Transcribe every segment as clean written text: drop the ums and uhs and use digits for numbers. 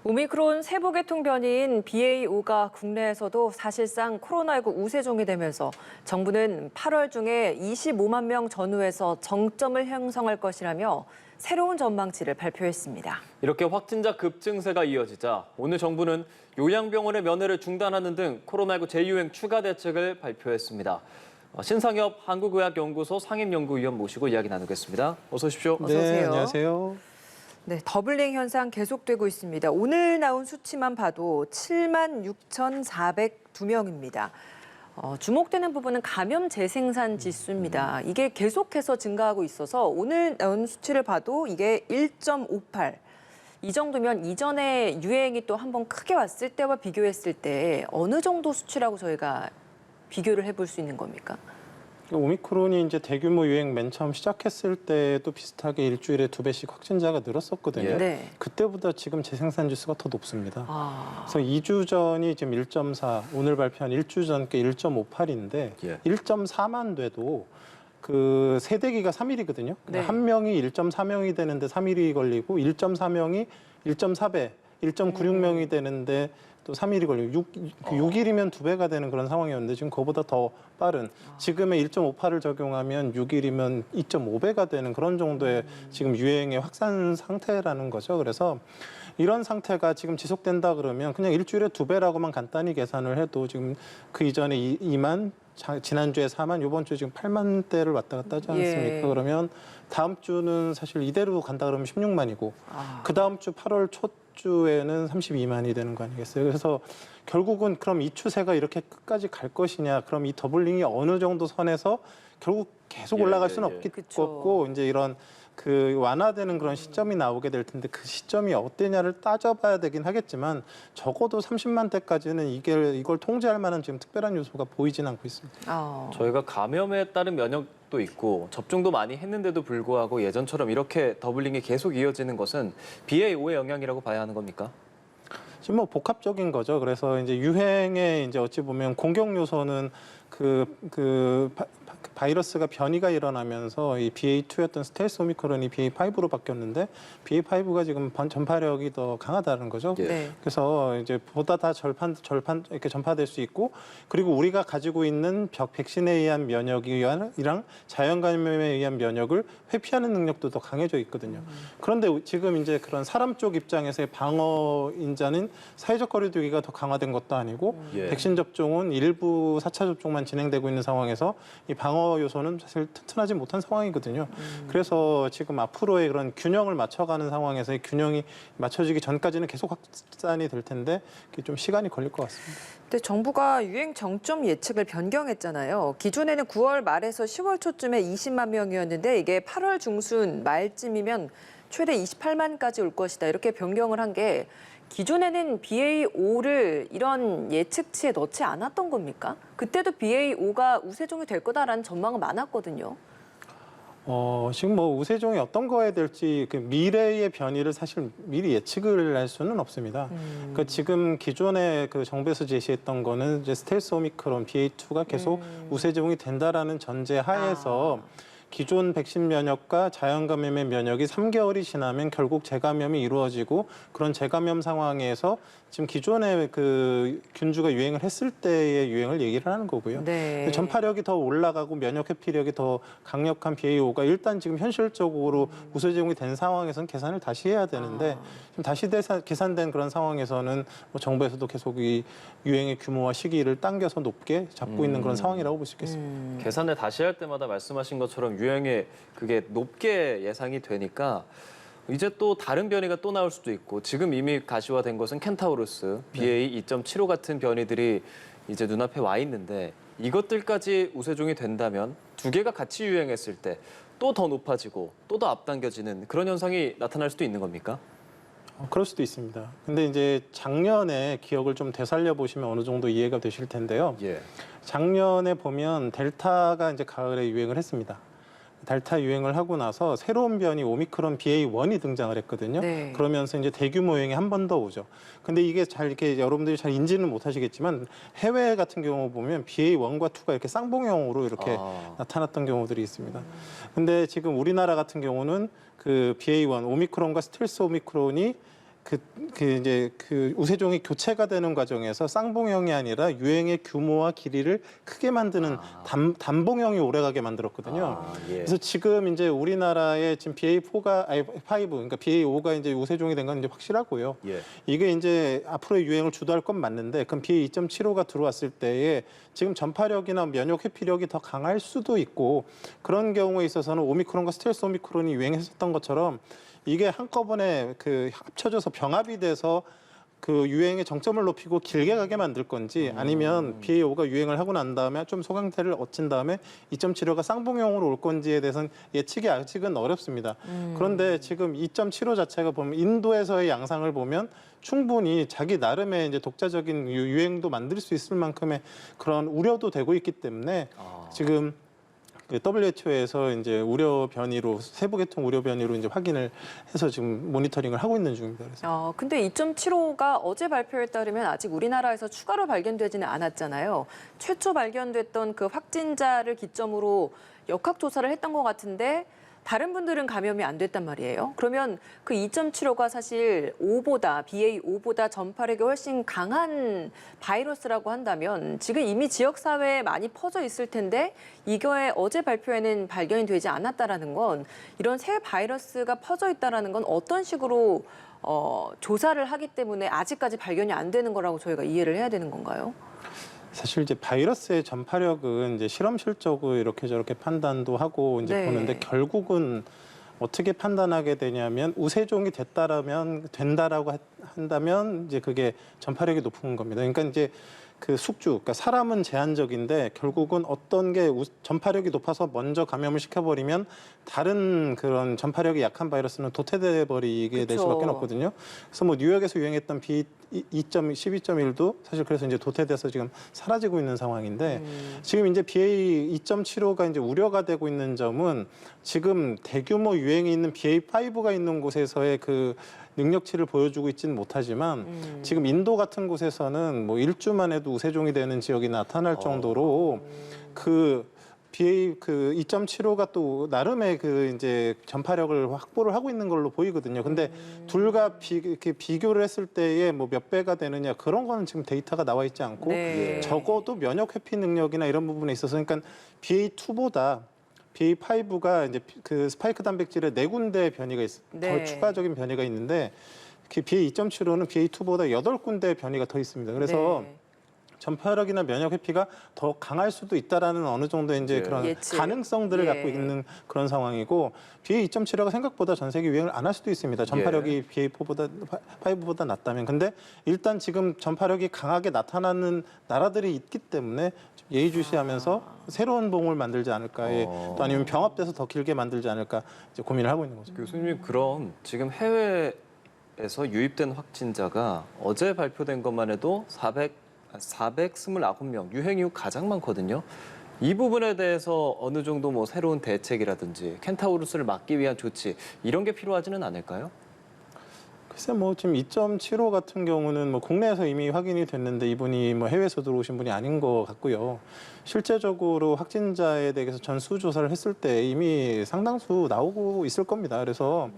오미크론 세부 계통 변이인 BA.5가 국내에서도 사실상 코로나19 우세종이 되면서 정부는 8월 중에 25만 명 전후에서 정점을 형성할 것이라며 새로운 전망치를 발표했습니다. 이렇게 확진자 급증세가 이어지자 오늘 정부는 요양병원의 면회를 중단하는 등 코로나19 재유행 추가 대책을 발표했습니다. 신상엽 한국의학연구소 상임연구위원 모시고 이야기 나누겠습니다. 어서 오십시오. 어서 오세요. 네, 안녕하세요. 네, 더블링 현상 계속되고 있습니다. 오늘 나온 수치만 봐도 7만 6,402명입니다. 주목되는 부분은 감염 재생산 지수입니다. 이게 계속해서 증가하고 있어서 오늘 나온 수치를 봐도 이게 1.58. 이 정도면 이전에 유행이 또 한번 크게 왔을 때와 비교했을 때 어느 정도 수치라고 저희가 비교를 해볼 수 있는 겁니까? 오미크론이 이제 대규모 유행 맨 처음 시작했을 때도 비슷하게 일주일에 2배씩 확진자가 늘었었거든요. 네. 그때보다 지금 재생산 지수가 더 높습니다. 아, 그래서 2주 전이 지금 1.4, 오늘 발표한 1주 전께 1.58인데 예. 1.4만 돼도 그 세대기가 3일이거든요. 네. 한 명이 1.4명이 되는데 3일이 걸리고 1.4명이 1.4배, 1.96명이 되는데 또 3일이 걸리고 6일이면 2배가 되는 그런 상황이었는데 지금 그거보다 더 빠른 지금의 1.58을 적용하면 6일이면 2.5배가 되는 그런 정도의 지금 유행의 확산 상태라는 거죠. 그래서 이런 상태가 지금 지속된다 그러면 그냥 일주일에 2배라고만 간단히 계산을 해도 지금 그 이전에 2만, 지난주에 4만, 이번 주 지금 8만 대를 왔다 갔다 하지 않습니까? 예. 그러면 다음 주는 사실 이대로 간다 그러면 16만이고 그 다음 주 8월 초 주에는 32만이 되는 거 아니겠어요? 그래서 결국은 그럼 이 추세가 이렇게 끝까지 갈 것이냐? 그럼 이 더블링이 어느 정도 선에서 결국 계속 올라갈 수는 없고 이제 이런 그 완화되는 그런 시점이 나오게 될 텐데 그 시점이 어땠냐를 따져봐야 되긴 하겠지만 적어도 30만 대까지는 이걸 통제할 만한 지금 특별한 요소가 보이진 않고 있습니다. 저희가 감염에 따른 면역도 있고 접종도 많이 했는데도 불구하고 예전처럼 이렇게 더블링이 계속 이어지는 것은 BA.5의 영향이라고 봐야 하는 겁니까? 지금 뭐 복합적인 거죠. 그래서 이제 유행에 이제 어찌 보면 공격 요소는 바이러스가 변이가 일어나면서 이 BA2였던 스텔스 오미크론이 BA5로 바뀌었는데 BA5가 지금 전파력이 더 강하다는 거죠. 네. 그래서 이제 보다 다 절판 이렇게 전파될 수 있고 그리고 우리가 가지고 있는 백신에 의한 면역이랑 자연 감염에 의한 면역을 회피하는 능력도 더 강해져 있거든요. 그런데 지금 이제 그런 사람 쪽 입장에서의 방어 인자는 사회적 거리두기가 더 강화된 것도 아니고 백신 접종은 일부 4차 접종만 진행되고 있는 상황에서 이 방어 요소는 사실 튼튼하지 못한 상황이거든요. 그래서 지금 앞으로의 그런 균형을 맞춰가는 상황에서 이 균형이 맞춰지기 전까지는 계속 확산이 될 텐데 그게 좀 시간이 걸릴 것 같습니다. 근데 정부가 유행 정점 예측을 변경했잖아요. 기존에는 9월 말에서 10월 초쯤에 20만 명이었는데 이게 8월 중순 말쯤이면 최대 28만까지 올 것이다. 이렇게 변경을 한 게 기존에는 BA.5를 이런 예측치에 넣지 않았던 겁니까? 그때도 BA.5가 우세종이 될 거다라는 전망은 많았거든요. 지금 뭐 우세종이 어떤 거에 될지 그 미래의 변이를 사실 미리 예측을 할 수는 없습니다. 그러니까 지금 기존에 그 정부에서 제시했던 거는 이제 스텔스 오미크론 BA2가 계속 우세종이 된다라는 전제 하에서 기존 백신 면역과 자연 감염의 면역이 3개월이 지나면 결국 재감염이 이루어지고 그런 재감염 상황에서 지금 기존의 그 균주가 유행을 했을 때의 유행을 얘기를 하는 거고요. 네. 전파력이 더 올라가고 면역 회피력이 더 강력한 BA.5가 일단 지금 현실적으로 우세종이 된 상황에서는 계산을 다시 해야 되는데 지금 다시 계산된 그런 상황에서는 뭐 정부에서도 계속 이 유행의 규모와 시기를 당겨서 높게 잡고 있는 그런 상황이라고 볼 수 있겠습니다. 계산을 다시 할 때마다 말씀하신 것처럼 유행에 그게 높게 예상이 되니까 이제 또 다른 변이가 또 나올 수도 있고 지금 이미 가시화된 것은 켄타우루스, BA 2.75 같은 변이들이 이제 눈앞에 와 있는데 이것들까지 우세종이 된다면 두 개가 같이 유행했을 때 또 더 높아지고 또 더 앞당겨지는 그런 현상이 나타날 수도 있는 겁니까? 그럴 수도 있습니다. 근데 이제 작년에 기억을 좀 되살려 보시면 어느 정도 이해가 되실 텐데요. 작년에 보면 델타가 이제 가을에 유행을 했습니다. 델타 유행을 하고 나서 새로운 변이 오미크론 BA1이 등장을 했거든요. 네. 그러면서 이제 대규모 유행이 한 번 더 오죠. 근데 이게 잘 이렇게 여러분들이 잘 인지는 못하시겠지만 해외 같은 경우 보면 BA1과 2가 이렇게 쌍봉형으로 이렇게 나타났던 경우들이 있습니다. 근데 지금 우리나라 같은 경우는 그 BA1 오미크론과 스텔스 오미크론이 그 우세종이 교체가 되는 과정에서 쌍봉형이 아니라 유행의 규모와 길이를 크게 만드는 단봉형이 오래가게 만들었거든요. 예. 그래서 지금 이제 우리나라의 지금 BA4가 아니 5, 그러니까 BA5가 이제 우세종이 된 건 이제 확실하고요. 예. 이게 이제 앞으로의 유행을 주도할 건 맞는데, 그럼 BA2.75가 들어왔을 때에 지금 전파력이나 면역 회피력이 더 강할 수도 있고, 그런 경우에 있어서는 오미크론과 스텔스 오미크론이 유행했었던 것처럼 이게 한꺼번에 그 합쳐져서 병합이 돼서 그 유행의 정점을 높이고 길게 가게 만들 건지, 아니면 BA5가 유행을 하고 난 다음에 좀 소강태를 얻친 다음에 2.75가 쌍봉형으로 올 건지에 대해서는 예측이 아직은 어렵습니다. 그런데 지금 2.75 자체가 보면 인도에서의 양상을 보면 충분히 자기 나름의 이제 독자적인 유행도 만들 수 있을 만큼의 그런 우려도 되고 있기 때문에 지금 WHO에서 이제 우려 변이로 세부 계통 우려 변이로 이제 확인을 해서 지금 모니터링을 하고 있는 중입니다. 그래서. 근데 2.75가 어제 발표에 따르면 아직 우리나라에서 추가로 발견되지는 않았잖아요. 최초 발견됐던 그 확진자를 기점으로 역학 조사를 했던 것 같은데 다른 분들은 감염이 안 됐단 말이에요. 그러면 그 2.75가 사실 BA5보다 전파력이 훨씬 강한 바이러스라고 한다면 지금 이미 지역사회에 많이 퍼져 있을 텐데 이거에 어제 발표에는 발견이 되지 않았다라는 건 이런 새 바이러스가 퍼져 있다라는 건 어떤 식으로 조사를 하기 때문에 아직까지 발견이 안 되는 거라고 저희가 이해를 해야 되는 건가요? 사실 이제 바이러스의 전파력은 이제 실험실적으로 이렇게 저렇게 판단도 하고 이제 네. 보는데, 결국은 어떻게 판단하게 되냐면 우세종이 된다라고 한다면 이제 그게 전파력이 높은 겁니다. 그러니까 이제 그 그러니까 사람은 제한적인데 결국은 어떤 게 전파력이 높아서 먼저 감염을 시켜버리면 다른 그런 전파력이 약한 바이러스는 도태돼 버리게 될 수밖에 없거든요. 그래서 뭐 뉴욕에서 유행했던 B12.1도 사실 그래서 이제 도태돼서 지금 사라지고 있는 상황인데, 지금 이제 BA 2.75가 이제 우려가 되고 있는 점은 지금 대규모 유행이 있는 BA5가 있는 곳에서의 그 능력치를 보여주고 있지는 못하지만 지금 인도 같은 곳에서는 뭐 일주만 해도 우세종이 되는 지역이 나타날 정도로 그 BA 그 2.75가 또 나름의 그 이제 전파력을 확보를 하고 있는 걸로 보이거든요. 근데 둘과 이렇게 비교를 했을 때에 뭐 몇 배가 되느냐, 그런 거는 지금 데이터가 나와 있지 않고, 네. 적어도 면역 회피 능력이나 이런 부분에 있어서 그러니까 BA2보다 BA5가 이제 그 스파이크 단백질에 4군데 변이가 네. 더 추가적인 변이가 있는데, 그 BA 2.75는 BA2보다 8군데 변이가 더 있습니다. 그래서 네. 전파력이나 면역 회피가 더 강할 수도 있다라는 어느 정도의 이제 그런 예측. 가능성들을 예. 갖고 있는 그런 상황이고, BA 2.75가 생각보다 전 세계 유행을 안 할 수도 있습니다. 전파력이 BA4보다 5보다 낮다면. 근데 일단 지금 전파력이 강하게 나타나는 나라들이 있기 때문에 좀 예의주시하면서 새로운 봉을 만들지 않을까, 또 아니면 병합돼서 더 길게 만들지 않을까 이제 고민을 하고 있는 거죠. 교수님, 그럼 지금 해외에서 유입된 확진자가 어제 발표된 것만 해도 429명, 유행 이후 가장 많거든요. 이 부분에 대해서 어느 정도 뭐 새로운 대책이라든지 켄타우루스를 막기 위한 조치, 이런 게 필요하지는 않을까요? 글쎄 뭐 지금 2.75 같은 경우는 뭐 국내에서 이미 확인이 됐는데 이분이 뭐 해외에서 들어오신 분이 아닌 것 같고요. 실제적으로 확진자에 대해서 전수 조사를 했을 때 이미 상당수 나오고 있을 겁니다. 그래서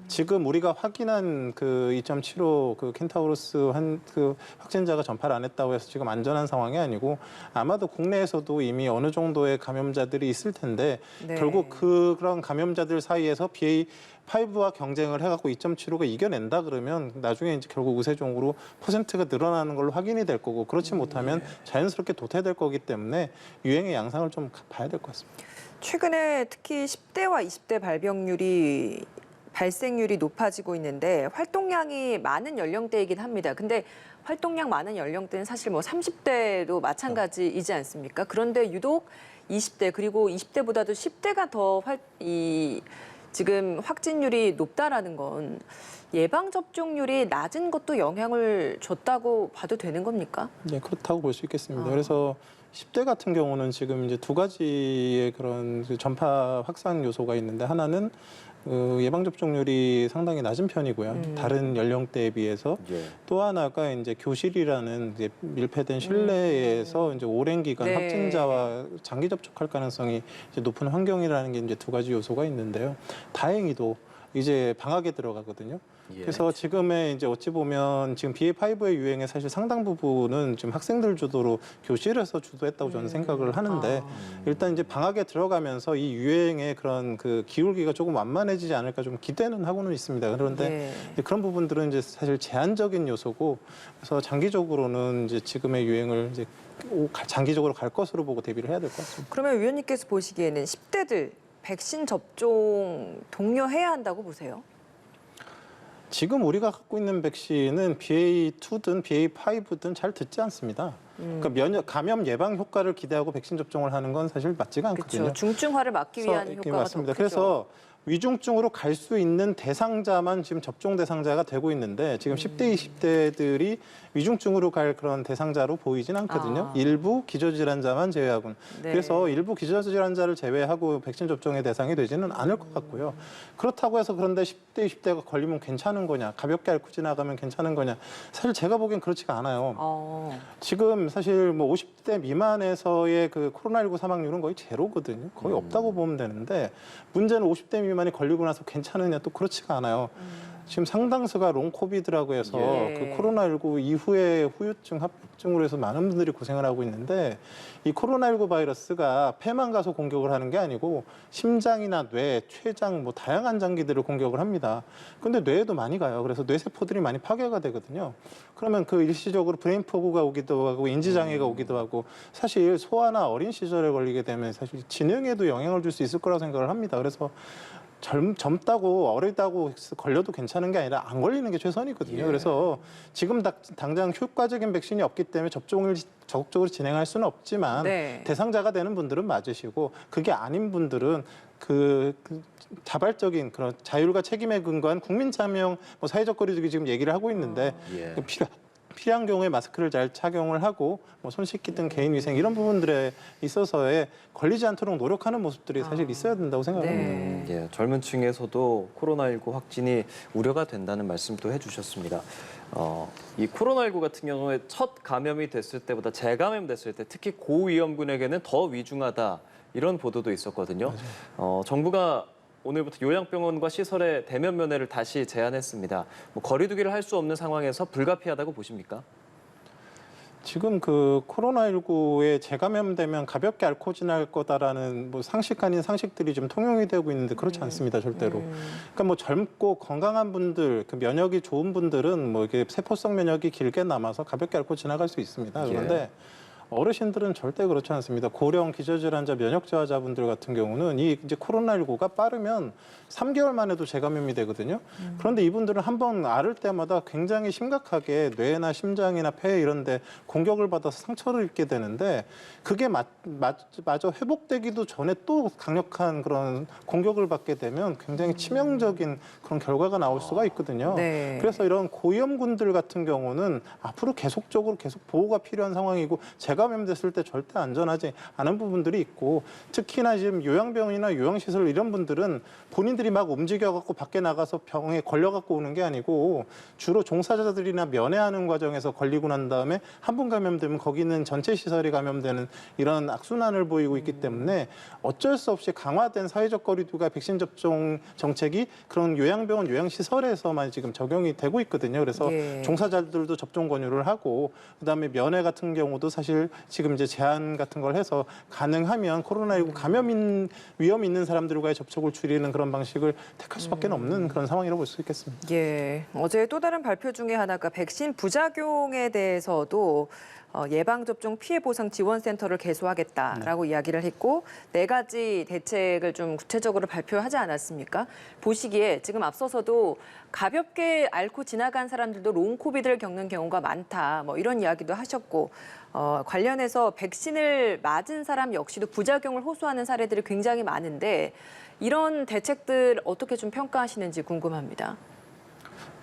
지금 우리가 확인한 그 2.75 그 켄타우로스 그 확진자가 전파를 안 했다고 해서 지금 안전한 상황이 아니고, 아마도 국내에서도 이미 어느 정도의 감염자들이 있을 텐데, 네. 결국 그런 감염자들 사이에서 BA5와 경쟁을 해갖고 2.75가 이겨낸다 그러면 나중에 이제 결국 우세종으로 퍼센트가 늘어나는 걸로 확인이 될 거고, 그렇지 못하면 자연스럽게 도태될 거기 때문에 유행의 양상을 좀 봐야 될 것 같습니다. 최근에 특히 10대와 20대 발생률이 높아지고 있는데 활동량이 많은 연령대이긴 합니다. 근데 활동량 많은 연령대는 사실 뭐 30대도 마찬가지이지 않습니까? 그런데 유독 20대 그리고 20대보다도 10대가 더 지금 확진율이 높다라는 건 예방 접종률이 낮은 것도 영향을 줬다고 봐도 되는 겁니까? 네, 그렇다고 볼 수 있겠습니다. 그래서 10대 같은 경우는 지금 이제 두 가지의 그런 그 전파 확산 요소가 있는데, 하나는 예방 접종률이 상당히 낮은 편이고요. 다른 연령대에 비해서. 또 하나가 이제 교실이라는 이제 밀폐된 실내에서 이제 오랜 기간 네. 확진자와 장기 접촉할 가능성이 이제 높은 환경이라는 게 이제 두 가지 요소가 있는데요. 다행히도 이제 방학에 들어가거든요. 예. 그래서 지금의 이제 어찌 보면 지금 BA.5의 유행의 사실 상당 부분은 지금 학생들 주도로 교실에서 주도했다고 저는 생각을 하는데 일단 이제 방학에 들어가면서 이 유행의 그런 그 기울기가 조금 완만해지지 않을까 좀 기대는 하고는 있습니다. 그런데 예. 이제 그런 부분들은 이제 사실 제한적인 요소고 그래서 장기적으로는 이제 지금의 유행을 이제 장기적으로 갈 것으로 보고 대비를 해야 될 것 같습니다. 그러면 위원님께서 보시기에는 10대들 백신 접종 독려해야 한다고 보세요? 지금 우리가 갖고 있는 백신은 BA.2든 BA.5든 잘 듣지 않습니다. 그러니까 감염 예방 효과를 기대하고 백신 접종을 하는 건 사실 맞지가 않거든요. 그렇죠. 중증화를 막기 위한 그래서 효과가 맞습니다. 더 크죠. 그래서 위중증으로 갈 수 있는 대상자만 지금 접종 대상자가 되고 있는데 지금 10대, 20대들이 위중증으로 갈 그런 대상자로 보이진 않거든요. 일부 기저질환자만 제외하고는. 네. 그래서 일부 기저질환자를 제외하고 백신 접종의 대상이 되지는 않을 것 같고요. 그렇다고 해서 그런데 10대, 20대가 걸리면 괜찮은 거냐, 가볍게 앓고 지나가면 괜찮은 거냐. 사실 제가 보기엔 그렇지가 않아요. 지금 사실 뭐 50대 미만에서의 그 코로나19 사망률은 거의 제로거든요. 거의 없다고 보면 되는데 문제는 50대 미만이 걸리고 나서 괜찮으냐 또 그렇지가 않아요. 지금 상당수가 롱 코비드라고 해서 예. 그 코로나19 이후에 후유증, 합병증으로 해서 많은 분들이 고생을 하고 있는데 이 코로나19 바이러스가 폐만 가서 공격을 하는 게 아니고 심장이나 뇌, 췌장 뭐 다양한 장기들을 공격을 합니다. 근데 뇌에도 많이 가요. 그래서 뇌세포들이 많이 파괴가 되거든요. 그러면 그 일시적으로 브레인 포그가 오기도 하고 인지장애가 오기도 하고 사실 소아나 어린 시절에 걸리게 되면 사실 지능에도 영향을 줄 수 있을 거라고 생각을 합니다. 그래서 젊다고 어리다고 걸려도 괜찮은 게 아니라 안 걸리는 게 최선이거든요. 예. 그래서 지금 당장 효과적인 백신이 없기 때문에 접종을 적극적으로 진행할 수는 없지만 네. 대상자가 되는 분들은 맞으시고 그게 아닌 분들은 그 자발적인 그런 자율과 책임에 근거한 국민 참여형 뭐 사회적 거리두기 지금 얘기를 하고 있는데 예. 필요한 경우에 마스크를 잘 착용을 하고 뭐 손 씻기 등 개인 위생 이런 부분들에 있어서의 걸리지 않도록 노력하는 모습들이 사실 있어야 된다고 생각합니다. 네. 예, 젊은 층에서도 코로나19 확진이 우려가 된다는 말씀도 해주셨습니다. 이 코로나19 같은 경우에 첫 감염이 됐을 때보다 재감염 됐을 때 특히 고위험군에게는 더 위중하다 이런 보도도 있었거든요. 정부가 오늘부터 요양병원과 시설의 대면 면회를 다시 제한했습니다. 뭐 거리두기를 할 수 없는 상황에서 불가피하다고 보십니까? 지금 그 코로나19에 재감염되면 가볍게 앓고 지날 거다라는 뭐 상식 아닌 상식들이 좀 통용이 되고 있는데 그렇지 않습니다, 절대로. 그러니까 뭐 젊고 건강한 분들, 그 면역이 좋은 분들은 뭐 이게 세포성 면역이 길게 남아서 가볍게 앓고 지나갈 수 있습니다. 그런데 어르신들은 절대 그렇지 않습니다. 고령 기저질환자 면역 저하자분들 같은 경우는 이 이제 코로나19가 빠르면 3개월 만에도 재감염이 되거든요. 그런데 이분들은 한번 앓을 때마다 굉장히 심각하게 뇌나 심장이나 폐 이런 데 공격을 받아서 상처를 입게 되는데 그게 마저 회복되기도 전에 또 강력한 그런 공격을 받게 되면 굉장히 치명적인 그런 결과가 나올 수가 있거든요. 네. 그래서 이런 고위험군들 같은 경우는 앞으로 계속적으로 계속 보호가 필요한 상황이고 재감염됐을 때 절대 안전하지 않은 부분들이 있고 특히나 지금 요양병이나 요양시설 이런 분들은 본인들이 막 움직여갖고 밖에 나가서 병에 걸려갖고 오는 게 아니고 주로 종사자들이나 면회하는 과정에서 걸리고 난 다음에 한 번 감염되면 거기는 전체 시설이 감염되는 이런 악순환을 보이고 있기 때문에 어쩔 수 없이 강화된 사회적 거리두기가 백신 접종 정책이 그런 요양병원, 요양시설에서만 지금 적용이 되고 있거든요. 그래서 예. 종사자들도 접종 권유를 하고 그다음에 면회 같은 경우도 사실 지금 이제 제한 같은 걸 해서 가능하면 코로나19 감염 위험이 있는 사람들과의 접촉을 줄이는 그런 방식을 택할 수밖에 없는 그런 상황이라고 볼 수 있겠습니다. 예, 어제 또 다른 발표 중에 하나가 백신 부작용에 대해서도 예방접종 피해보상 지원센터를 개소하겠다라고 이야기를 했고 4가지 대책을 좀 구체적으로 발표하지 않았습니까? 보시기에 지금 앞서서도 가볍게 앓고 지나간 사람들도 롱 코비드를 겪는 경우가 많다. 뭐 이런 이야기도 하셨고 관련해서 백신을 맞은 사람 역시도 부작용을 호소하는 사례들이 굉장히 많은데 이런 대책들 어떻게 좀 평가하시는지 궁금합니다.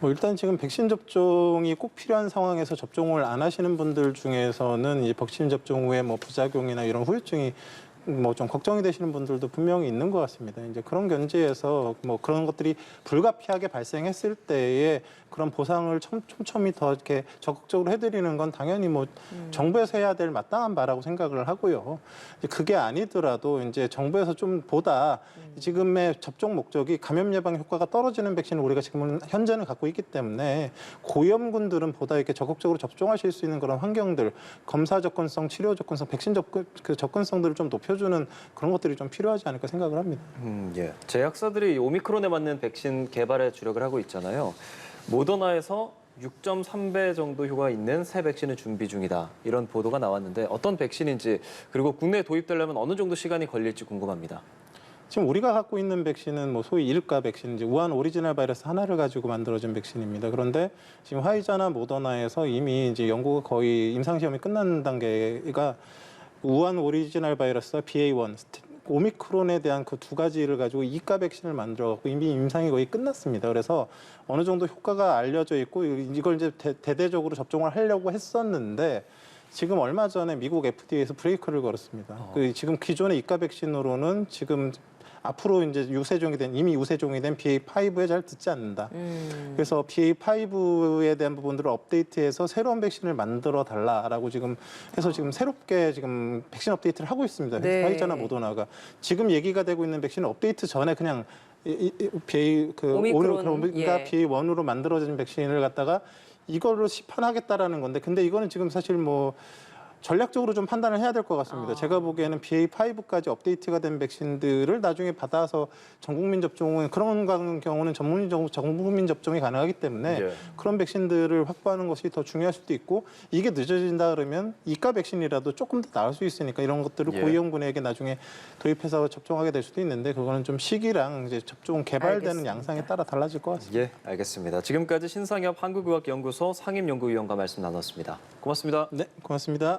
뭐 일단 지금 백신 접종이 꼭 필요한 상황에서 접종을 안 하시는 분들 중에서는 이 백신 접종 후에 뭐 부작용이나 이런 후유증이 뭐 좀 걱정이 되시는 분들도 분명히 있는 것 같습니다. 이제 그런 견지에서 뭐 그런 것들이 불가피하게 발생했을 때에 그런 보상을 촘촘히 더 이렇게 적극적으로 해드리는 건 당연히 뭐 정부에서 해야 될 마땅한 바라고 생각을 하고요. 이제 그게 아니더라도 이제 정부에서 좀 보다 지금의 접종 목적이 감염 예방 효과가 떨어지는 백신을 우리가 지금은 현재는 갖고 있기 때문에 고위험군들은 보다 이렇게 적극적으로 접종하실 수 있는 그런 환경들, 검사 접근성, 치료 접근성, 백신 그 접근성들을 좀 높여주는 그런 것들이 좀 필요하지 않을까 생각을 합니다. 예. 제약사들이 오미크론에 맞는 백신 개발에 주력을 하고 있잖아요. 모더나에서 6.3배 정도 효과가 있는 새 백신을 준비 중이다. 이런 보도가 나왔는데 어떤 백신인지 그리고 국내에 도입되려면 어느 정도 시간이 걸릴지 궁금합니다. 지금 우리가 갖고 있는 백신은 뭐 소위 일가 백신, 이제 우한 오리지널 바이러스 하나를 가지고 만들어진 백신입니다. 그런데 지금 화이자나 모더나에서 이미 이제 연구가 거의 임상 시험이 끝난 단계가 우한 오리지널 바이러스와 BA.1 오미크론에 대한 그 두 가지를 가지고 이가 백신을 만들어갖고 이미 임상이 거의 끝났습니다. 그래서 어느 정도 효과가 알려져 있고 이걸 이제 대대적으로 접종을 하려고 했었는데 지금 얼마 전에 미국 FDA에서 브레이크를 걸었습니다. 그 지금 기존의 이가 백신으로는 지금 앞으로 이제 이미 유세종이 된 BA.5에 잘 듣지 않는다. 그래서 BA.5에 대한 부분들을 업데이트해서 새로운 백신을 만들어 달라라고 지금 해서 지금 새롭게 지금 백신 업데이트를 하고 있습니다. 네. 화이자나 모더나가 지금 얘기가 되고 있는 백신은 업데이트 전에 그냥 오미크론, 예. BA.1으로 만들어진 백신을 갖다가 이걸로 시판하겠다라는 건데, 근데 이거는 지금 사실 뭐 전략적으로 좀 판단을 해야 될 것 같습니다. 제가 보기에는 BA.5까지 업데이트가 된 백신들을 나중에 받아서 전 국민 접종은 그런 경우는 전 국민 접종이 가능하기 때문에 예. 그런 백신들을 확보하는 것이 더 중요할 수도 있고, 이게 늦어진다 그러면 이가 백신이라도 조금 더 나을 수 있으니까 이런 것들을 예. 고위험군에게 나중에 도입해서 접종하게 될 수도 있는데, 그거는 좀 시기랑 이제 접종 개발되는 알겠습니다. 양상에 따라 달라질 것 같습니다. 예, 알겠습니다. 지금까지 신상엽 한국의학연구소 상임연구위원과 말씀 나눴습니다. 고맙습니다. 네, 고맙습니다.